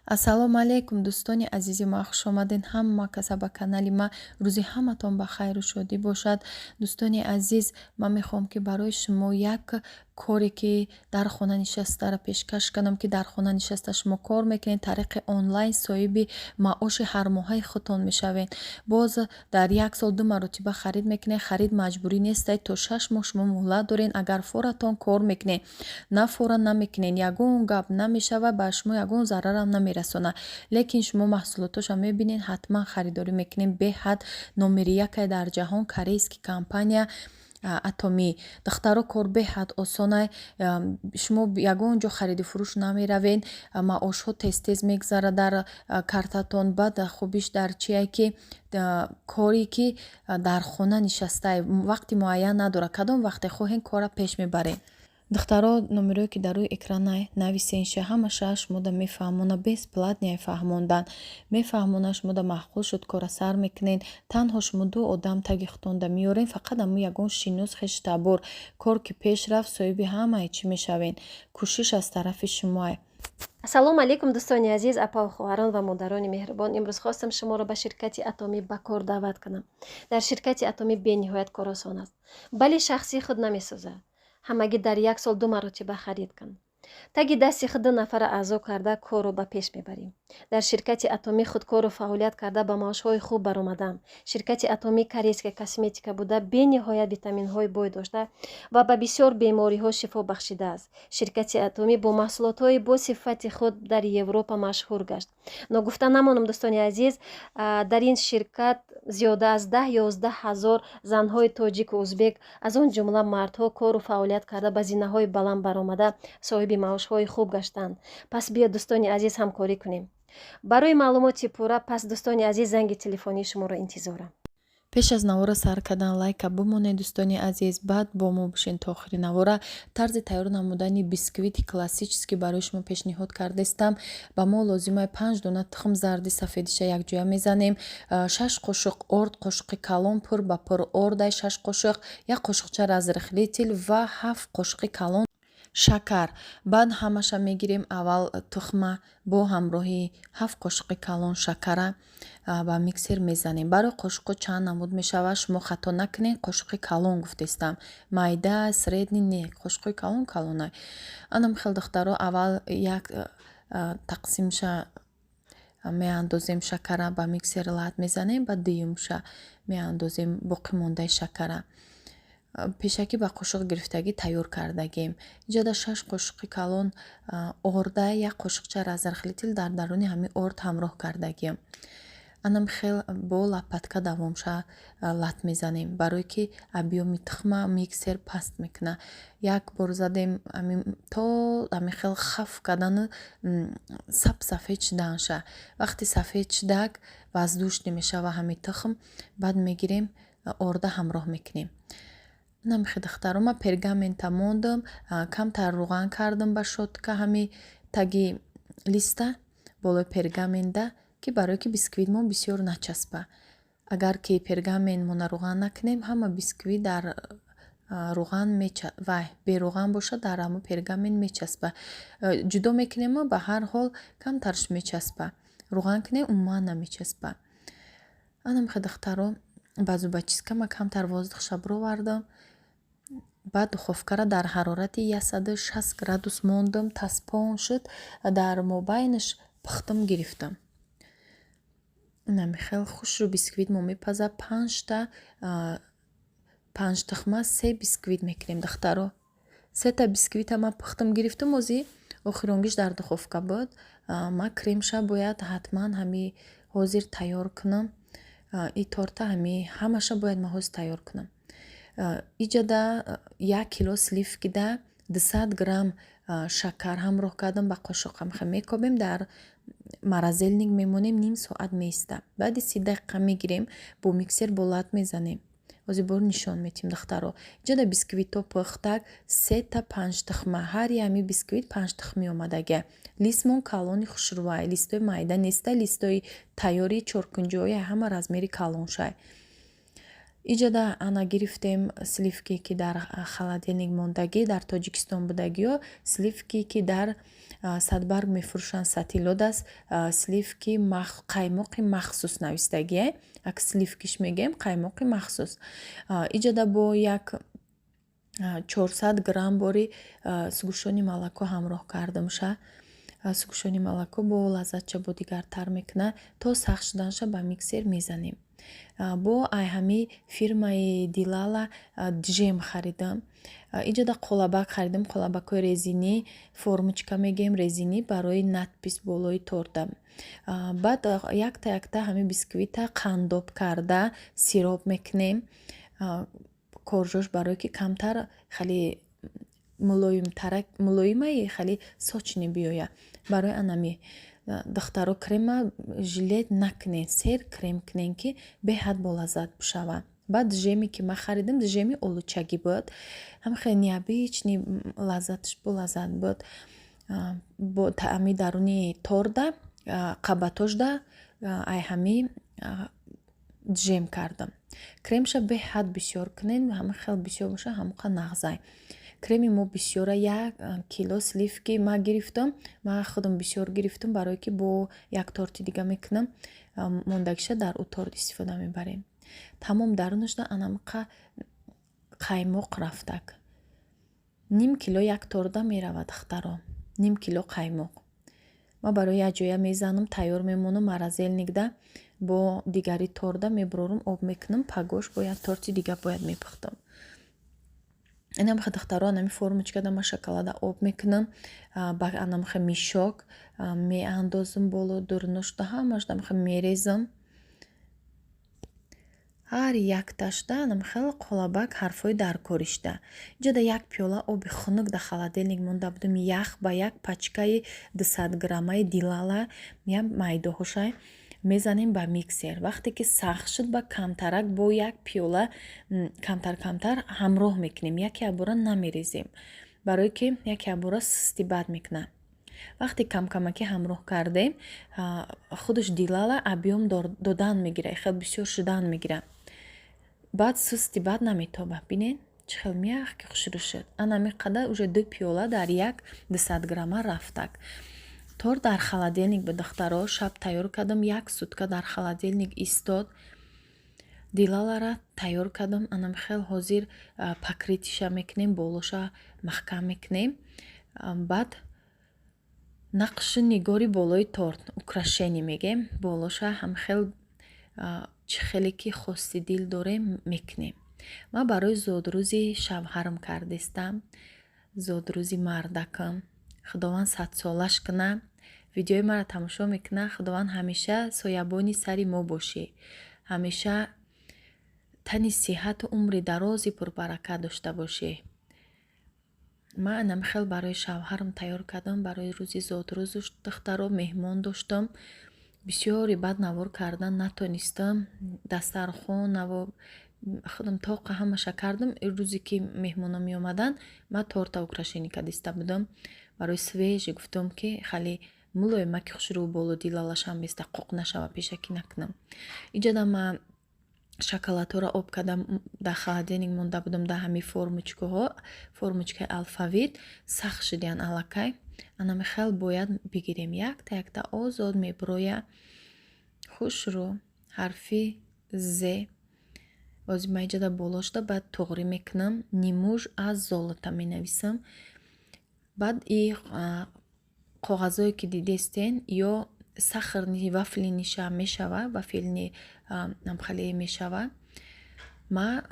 Ассаллому алейкум дустони азизи ма хуш омадин ҳама каса ба канали ма. рӯзи ҳаматон ба хайру шодӣ бошад. Дӯстони азиз, ман мехоҳам ки барои шумо як коре ки дар хона нишастаро пешкаш кардам, ки дар хона нишаста шумо кор мекунед, тариқи онлайн соҳиби маоши ҳармоҳаи худтон мешавед. боз дар як сол 2 маротиба харид мекунед. харид маҷбурӣ нестед. то 6 моҳ шумо муҳлат доред. агар форатон кор мекунед, на фора намекунед, ягон гап намешавад, ба шумо ягон зарарам намерасонад. лекин шумо маҳсулоташа мебинед, ҳатман харидорӣ мекунед. беҳад номери яке дар ҷаҳон корейский компания атоми. духтаро кор беҳад осона. шумо ягон ҷо хариди фурӯш намеравед, маошҳо тез мегзара дар картатон. баъд хубиш дар чие ки коре ки дар хона нишастае, вақти муайян надорад, кадом вақте хоҳед кора пеш мебаред. духтаро номерое ки дар рӯи экрана нависенша ҳамаша шумода мефаҳмона, бесплатния фаҳмондан мефаҳмона. шумода маъқул шуд кора сар мекунед. танҳо шумо 2 одам таги хутонда меёред, фақат аму ягон шинос хештабор кор ки пеш рафт соҳиби ҳамаи чӣ мешавед. кӯшиш аз тарафи шумоа. Ассалому алейкум дустони азиз, апа хоҳарон ва модарони меҳрубон. имрӯз хостам шуморо ба ширкати атоми ба кор даъват кунам. дар ширкати атоми бениҳоят кор осон аст, бали шахси худ намесозад. ҳамагӣ дар як сол 2 маротиба харид кун. таги дасти худ 2 нафара аъзо карда корро ба пеш мебарем. дар ширкати атоми худкору фаъолият карда ба маошҳои хуб баромадам. ширкати атоми корейская косметика буда бениҳоят витаминҳои бой дошта ва ба бисёр бемориҳо шифо бахшидааст. ширкати атоми бо маҳсулотҳои бо сифати худ дар Европа машҳур гашт. ногуфта намонам дӯстони азиз, дар ин ширкат зиёда аз 10-11 ҳазор занҳои тоҷику узбек, аз он ҷумла мардҳо кору фаъолият карда ба зинаҳои баланд баромада соҳиби маошҳои хуб гаштанд. пас биё дӯстони азиз ҳамкорӣ кунем. барои маълумоти пурра пас дӯстони азиз занги телефонии шуморо интизорам. пеш аз навора сар кардан лайка бимонед дӯстони азиз, баъд бо мо бошед то охири навора. тарзи тайёр намудани бисквити классический барои шумо пешниҳод кардастам. ба мо лозимае 5 дона тухм зарди сафедиша якҷоя мезанем, 6 қошуқ орд, қошуқи калон пур ба пур ордай 6 қошуқ, 1 қошуқча разрыхлитель ва 7 қошуқи калон шакар. баъд ҳамаша мегирем. аввал тухма бо ҳамроҳи 7 қошуқи калон шакара ба миксер мезанем. барои қошуқо чанд намуд мешавад, шумо хато накунед. қошуқи калон гуфтестам, майда средни не, қошуқи калонай. анам хел духтаро аввал як тақсимша меандозем шакара ба миксер лат мезанем, ба дуюмша меандозем боқӣ мондаи шакара. пешакӣ ба қошуқ гирифтагӣ тайёр кардагем. инҷода 6 қошуқи калон орда, 1 қошуқча разрыхлитель дар даруни ҳамин орд ҳамроҳ кардагем. анам хел бо лопатка давомша лат мезанем, барое ки объёми тухма миксер паст мекуна. як бор задем то ҳамин хел хаф кардану сафед шиданша. вақти сафед шидак ваздушни мешава ҳамин тухм, баъд мегирем орда ҳамроҳ мекунем. намихи духтарома пергамента мондам, камтар руған кардам ба шотка ҳами таги листа болои пергаменда, ки барое ки бисквитмо бисёр начаспа. агар ки пергаменмо наруған накунем, ҳама бисквит дар руған вай беруған боша дар ҳамо пергамен мечаспа. ҷудо мекунемо ба ҳар ҳол камтарш мечаспа, руған кунем умуман намечаспа. анамихи духтаро ба зубочисткама камтар воздухша бировардам. баъд духовкара дар ҳарорати 160 градус мондам, таспон шуд. дар мобайнаш пухтам гирифтам. намихел хушрӯ бисквитмо мепазад. 5 тухма 3 бисквит мекунем духтаро. 3 та бисквитама пухтам гирифтам. ози охиронгиш дар духовка буд. ма кремша бояд ҳатман ҳами ҳозир тайёр кунам. и торта ҳами ҳамаша бояд ма ҳозир тайёр кунам. иҷода 1 кило сливки да 200 грамм шакар ҳамроҳ кардам ба қошуқ ҳамхе мекобем. дар маразелник мемонем, ним соат меиста. баъди 30 дақиқа мегирем, бо миксер бо лат мезанем. ози бор нишон метим духтаро. иҷода бисквито пухтак 3 та 5 тухма, ҳар ями бисквит 5 тухми омадаги. листмон калони хушрӯвай, листои майда неста, листои тайёри чоркунҷои ҳама размери калоншай. иҷода ана гирифтем сливки ки дар холодильник мондагӣ, дар Тоҷикистон будагиё, сливки ки дар садбарг мефурӯшанд сатилот аст сливки каймоқи махсус навистагие ак сливкиш мегем каймоқи махсус иҷода бо як 400 грамм бори сгущённое молоко ҳамроҳ кардамша сгущённое молоко бо лаззатча бо дигартар мекуна то сахт шуданша ба миксер мезанем бо ҳами фирмаи Дилала джем харидам иҷода қолабак харидам қолабакҳои резинӣ формочка мегем резинӣ барои надпис болои торта баъд якта ҳами бисквита қандоб карда сироп мекунем коржош барое ки камтар хеле мулоимаи хеле сочни биёя барои анами духтаро крема жилет накунен сер крем кунен ки беҳад болаззат бишава баъд жеме ки ман харидам жеми олучагӣ буд ҳам хеле необычный лаззатш болаззат буд бо таъми даруни торда қабатошда ай ҳами джем кардам кремша беҳад бисёр кунен ҳама хел бисёр боша ҳамоқа нағзай креми мо бисёра 1 кило сливки ма гирифтам ма худам бисёр гирифтам барое ки бо як торти дига мекунам мондагиша дар ӯ торт истифода мебарем тамом дарунашда анамқа каймок рафтак ним кило як торда меравад хтаро ним кило каймок ма барои яҷоя мезанам тайёр мемонам маразелникда бо дигари торда мебурорам об мекунам пагош бо як торти дига бояд мепухтам инамха духтаро анами формочка дама шоколада об мекунам ба анамха мишок меандозам боло дурнушда ҳамаш дамха мерезам ҳар якташда анамха қолабак ҳарфои даркоришда иҷода як пиёла оби хунук да холодильник монда будам ях ба як пачкаи 200 граммаи Дилала я майдоҳошай мезанем ба миксер вақте ки сахт шуд ба камтарак бо як пиёла камтар ҳамроҳ мекунем яке абора намерезем барое ки яке абора сусти бад мекуна вақте камакӣ ҳамроҳ кардем худаш Дилала объем додан мегира хел бисёр шудан мегира баъд сусти бад наметоба бинен чӣ хел мягкӣ хушрӯ шуд анами қадар уже 2 пиёла дар як 200 грамма рафтак торт дар холодильник ба духтаро шаб тайёр кардам як сутка дар холодильник истод Дилалара тайёр кардам анам хел ҳозир покрытиша мекунем болоша маҳкам мекунем баъд нақшу нигори болои торт украшение мегем болоша ҳам хел чӣ хеле ки хости дил дорем мекунем ман барои зодрузи Шавхарум кардистам зодрузи мардакам худованд садсолаш куна видеои мара тамошо мекуна худованд ҳамеша соябони сари мо бошӣ ҳамеша тани сиҳату умри дарози пурбаракат дошта бошӣ ман анам хел барои Шавхарум тайёр кардам барои рӯзи зодрӯзу духтаро меҳмон доштам бисёри бад навор кардан натонистам дастархон наво худам тоқа ҳамаша кардам рӯзе ки меҳмона меомадан ман торта украшение кардиста будам барои свежи гуфтам ки хали мулоим маки хушрӯ боло Дилалашам беста қоқ нашава пешакӣ накунам иҷода ма шоколадҳоро об кардам дар холодильник монда будам дар ҳами формочкаи алфавит сахт шудиян аллакай анами хел бояд бигирем якта озод меброя хушрӯ ҳарфи зе бози ма иҷода болошда баъд тоғрӣ мекунам нимӯж аз золота менависам баъд и коғазое ки дидестен ё сахарни вафлиниша мешава вафлини намхалие мешава ма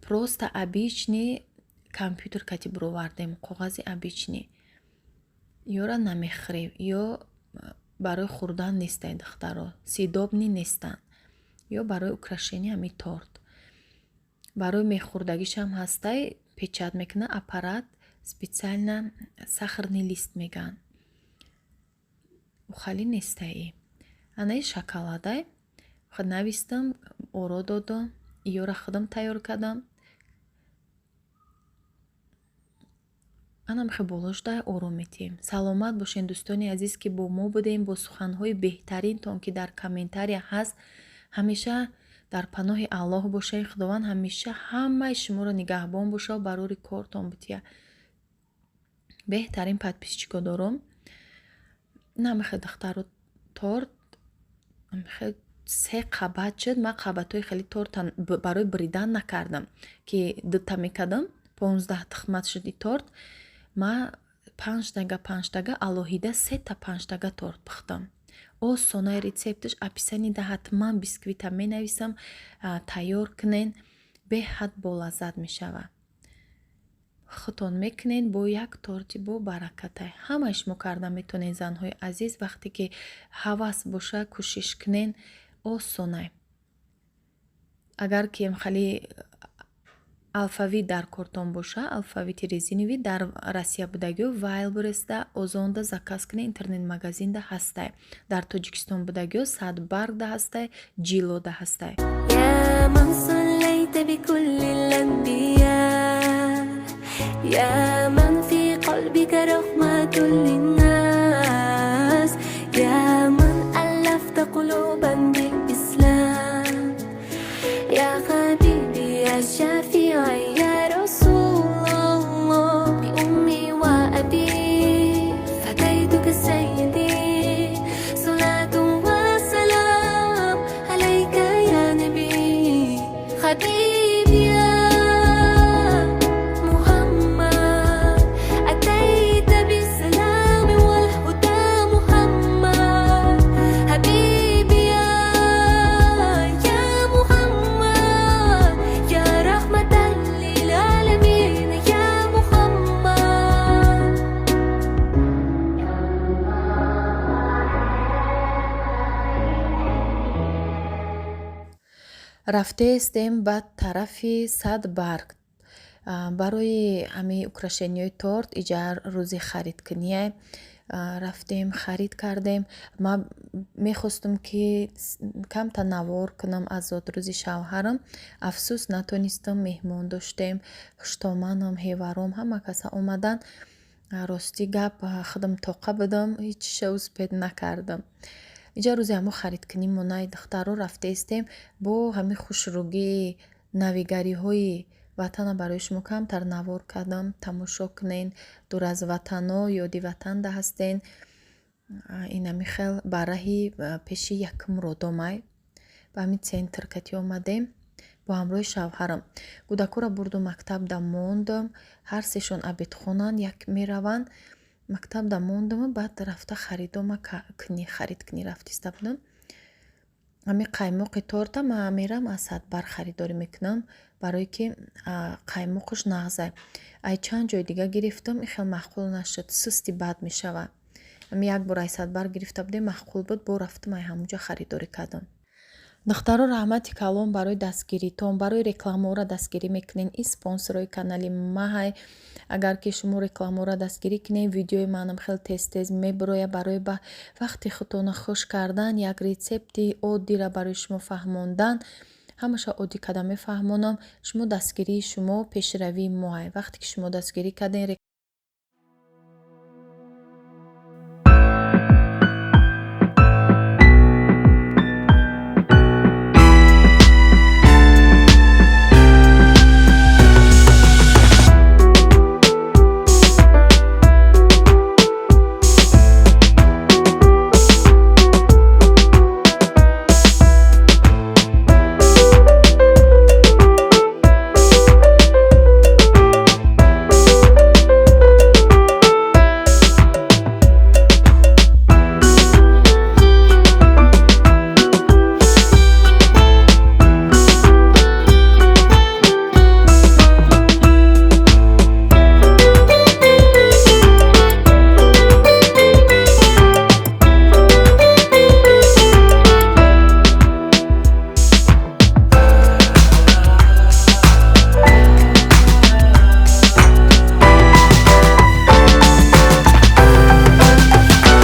просто обичный компютер кати буровардем коғази обичный ёра намехӯре ё барои хӯрдан нестай духтаро сидобни нестан ё барои украшение ами торт барои мехӯрдагишам ҳастай печат мекуна аппарат специально сахарный лист меган ухали нестаи анаи шоколадай худ навистам оро додам ёра худам тайёр кардам анам хе болошда ором метем саломат бошен дустони азиз ки бо мо будем бо суханҳои беҳтаринтон ки дар комментария ҳаст ҳамеша дар паноҳи аллоҳ бошед худованд ҳамеша ҳамаи шуморо нигаҳбон бошад барори кортон бутия беҳтарин подписчикодорам намехе духтару торт мехе 3 қабат шуд. ман қабатҳои хеле тортан барои бридан накардам ки дута мекардам. 15 тухмат шуди торт. ман 5 дага алоҳида 3 та 5 дага торт пухтам. осонаи рецепташ описанида ҳатман бисквита менависам. тайёр кунен, беҳад болаззат мешава. худтон мекунен бо як торти бо баракатай. ҳамаи шумо карда метонен, занҳои азиз. вақте ки ҳавас боша кӯшиш кунен. осонай. агар ки хали алфавит дар кортон боша, алфавити резинови дар Россия будагиҳо вайл буресда озонда заказ кунен, интернет магазинда ҳастай. дар Тоҷикистон будагиҳо садбаргда ҳастай, ҷилода ҳастай. يا من صليت بكل الأنبياء يا من في قلبك رحمة للناس يا من ألفت قلوبا بالإسلام يا حبيبي يا شفيعي يا رسول الله بأمي وأبي فديتك سيدي صلاة وسلام عليك يا نبي حبيبي يا محمد أتيت بالسلام والهدى محمد حبيبي يا محمد يا رحمة للعالمين يا محمد рафтаистем ба тарафи садбарг. барои ҳамаи украшениҳои торт иҷа рӯзи харидкуние рафтем, харид кардем. ман мехостум ки камта навор кунам аз зодрузи Шавхарум. афсӯс натонистам, меҳмон доштем, хуштомадам, ҳеваром, ҳама каса омадан. рости гап худам тоқа будам, ҳеч шавспед накардам. иҷа рӯзи ҳамо харидкунӣ монаи духтаро рафтаистем. бо ҳами хушругии навигариҳои ватана барои шумо камтар навор кардам. тамошо кунен, дур аз ватано ёди ватанда ҳастен. инами хел бараҳи пеши якум родомай ба ҳамин центр кати омадем бо ҳамроҳи Шавхарум. кӯдакҳоро бурду мактабда мондам. ҳар сешон абедхонанд, як мераванд. мактабда мондаму баъд рафта харид кунӣ рафтиста будам. ҳами каймоқи торта ман мерам аз садбар харидорӣ мекунам, барое ки каймоқаш нағзай. ай чанд ҷои дига гирифтам, хел маъқул нашуд, сусти бад мешава. ҳами як бор ай садбар гирифта будем, маъқул буд, бо рафтам ай ҳамунҷо харидорӣ кардам. духтаро раҳмати калон барои дастгиритон, барои рекламаҳоро дастгирӣ мекунен. ин спонсорҳои канали маҳай. агар ки шумо рекламаҳоро дастгирӣ кунен, видеои манам хел тез мебирояд. барои ба вақти худтона хуш кардан, як рецепти оддиро барои шумо фаҳмондан. ҳамаша оддӣ карда мефаҳмонам. шумо дастгирии шумо пешравии моҳай. вақте ки шумо дастгирӣ карден,